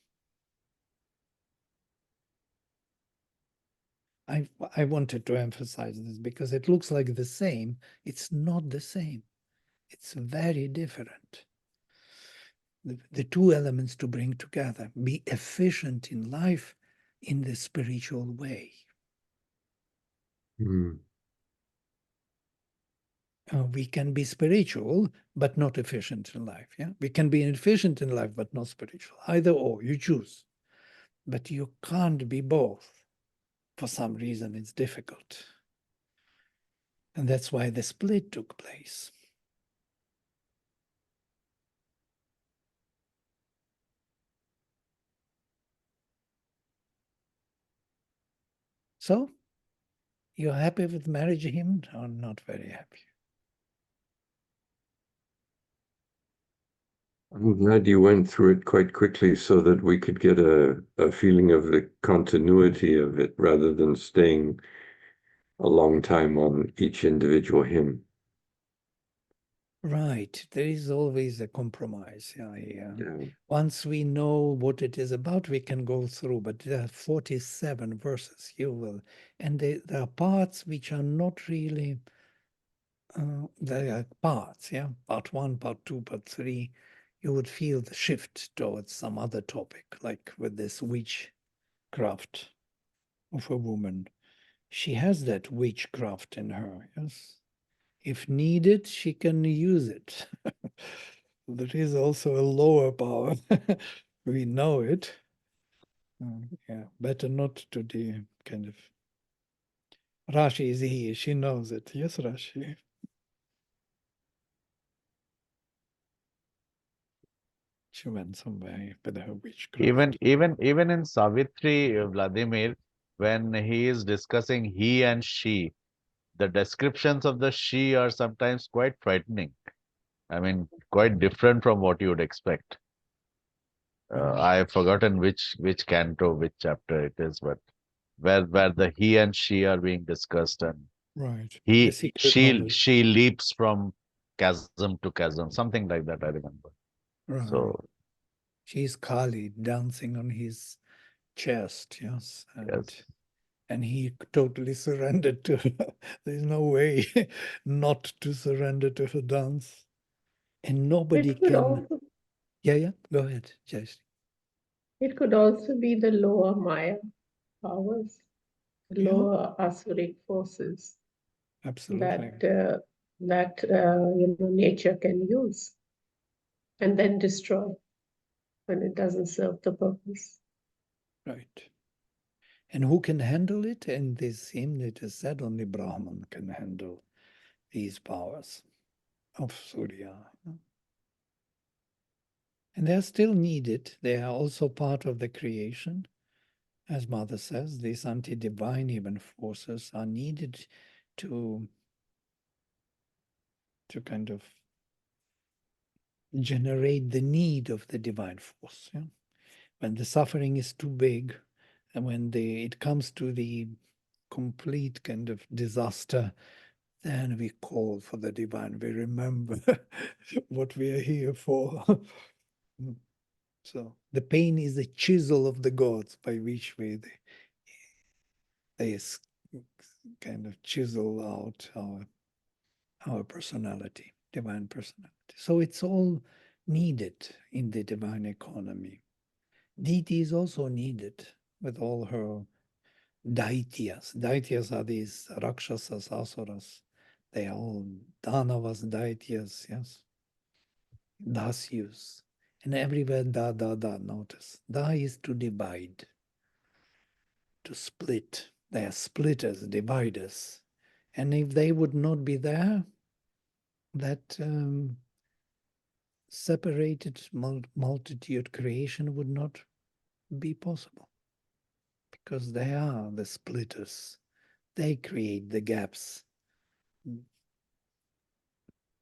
A: I wanted to emphasize this because it looks like the same. It's not the same. It's very different. The two elements to bring together, be efficient in life in the spiritual way. We can be spiritual, but not efficient in life. Yeah, we can be efficient in life, but not spiritual. Either or, you choose. But you can't be both. For some reason, it's difficult. And that's why the split took place. So, you're happy with marriage hymn or not very happy?
E: I'm glad you went through it quite quickly so that we could get a feeling of the continuity of it rather than staying a long time on each individual hymn.
A: Right. There is always a compromise.
E: Yeah.
A: Once we know what it is about, we can go through. But there are 47 verses. You will, and there are parts which are not really. They are parts. Yeah, part one, part two, part three. You would feel the shift towards some other topic, like with this witchcraft of a woman. She has that witchcraft in her. Yes. If needed, she can use it. There is also a lower power. We know it. Yeah, better not to the kind of. Rashi is here. She knows it. Yes, Rashi. She went somewhere with her witchcraft.
B: Even in Savitri, Vladimir, when he is discussing he and she, the descriptions of the she are sometimes quite frightening. I mean, quite different from what you would expect. I have forgotten which canto, which chapter it is, but where the he and she are being discussed, and
A: Right. The secret knowledge.
B: she leaps from chasm to chasm, something like that. I remember.
A: Right.
B: So
A: She's Kali dancing on his chest. Yes.
B: yes,
A: And he totally surrendered to her. There's no way not to surrender to her dance. And nobody
F: It could
A: can.
F: also
A: Yeah. Go ahead, Jayashree.
F: it could also be the lower Maya powers, the
A: Yeah.
F: lower Asuric forces
A: Absolutely.
F: that nature can use and then destroy when it doesn't serve the purpose.
A: Right. And who can handle it? In this hymn, it is said only Brahman can handle these powers of Surya. And they are still needed. They are also part of the creation. As Mother says, these anti-divine even forces are needed to kind of generate the need of the divine force. Yeah? When the suffering is too big, and when it comes to the complete kind of disaster, then we call for the divine. We remember what we are here for. So the pain is the chisel of the gods by which they kind of chisel out our personality, divine personality. So it's all needed in the divine economy. Deity is also needed with all her daityas. Daityas are these rakshasas, asuras. They are all danavas, daityas, yes. Dasyus. And everywhere da, notice. Da is to divide, to split. They are splitters, dividers. And if they would not be there, that separated multitude creation would not be possible, because they are the splitters. They create the gaps.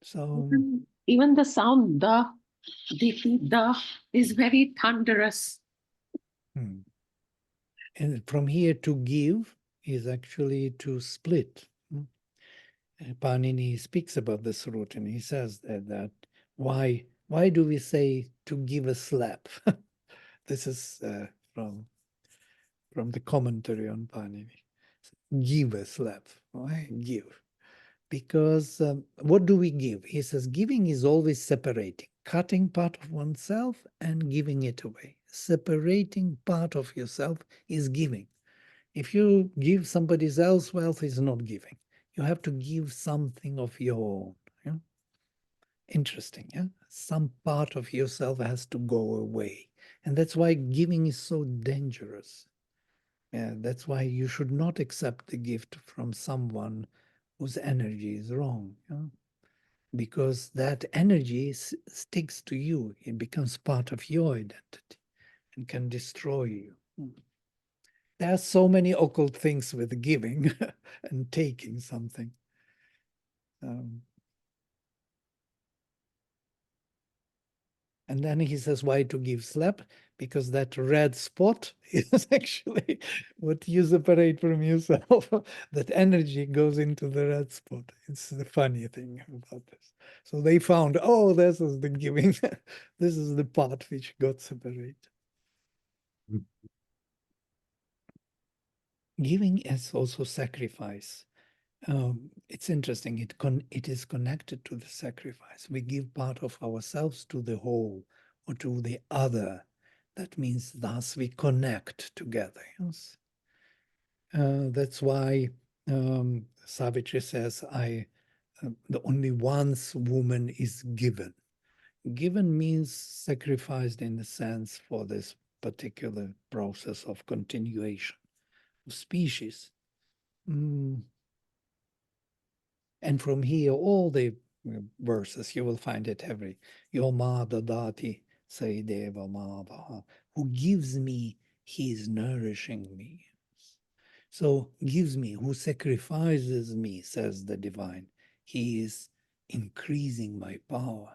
A: So
C: Even the sound the is very thunderous.
A: and from here to give is actually to split. Panini speaks about this root, and he says that why do we say to give a slap? This is from the commentary on Panini. Give a slap. Why give? Because what do we give? He says giving is always separating, cutting part of oneself and giving it away. Separating part of yourself is giving. If you give somebody else's wealth, it's not giving. You have to give something of your own. Yeah? Interesting, yeah? Some part of yourself has to go away. And that's why giving is so dangerous. Yeah, that's why you should not accept the gift from someone whose energy is wrong. Yeah? Because that energy sticks to you. It becomes part of your identity and can destroy you. There are so many occult things with giving and taking something. And then he says, why to give slap? Because that red spot is actually what you separate from yourself. That energy goes into the red spot. It's the funny thing about this. So they found, oh, this is the giving. This is the part which got separated. Giving is also sacrifice. It's interesting. It is connected to the sacrifice. We give part of ourselves to the whole or to the other. That means thus we connect together. Yes? That's why Savitri says, the only once woman is given. Given means sacrificed in the sense for this particular process of continuation of species. And from here, all the verses, you will find it every Yoma Dadati Say Deva Mavaha, who gives me, he is nourishing me. So gives me, who sacrifices me, says the divine, he is increasing my power.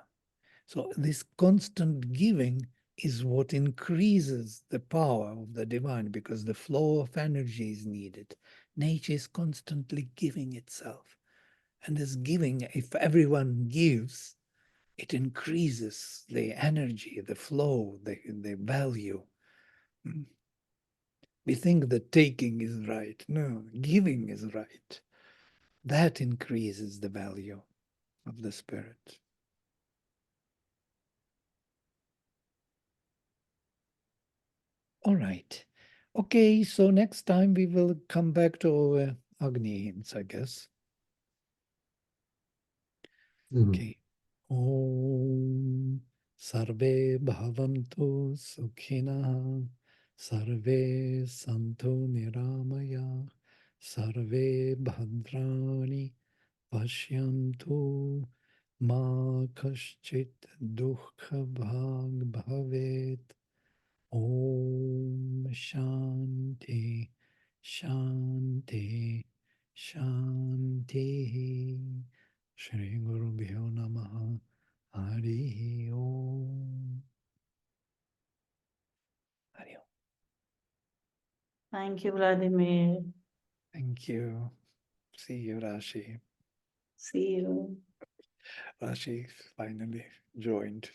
A: So this constant giving is what increases the power of the divine, because the flow of energy is needed. Nature is constantly giving itself. And this giving, if everyone gives, it increases the energy, the flow, the value. We think that taking is right. No, giving is right. That increases the value of the spirit. All right. Okay, so next time we will come back to Agni hymns, I guess. Okay. Om Sarve Bhavantu Sukhina Sarve Santu Niramaya Sarve Bhadrani Pashyantu Ma Kaschit Dukha Bhag Bhavet. Om Shanti Shanti Shanti. Shri Guru Bhyo Namaha. Hari Om. Hari Om.
G: Thank you, Vladimir.
A: Thank you. See you, Rashi.
G: See you.
A: Rashi finally joined.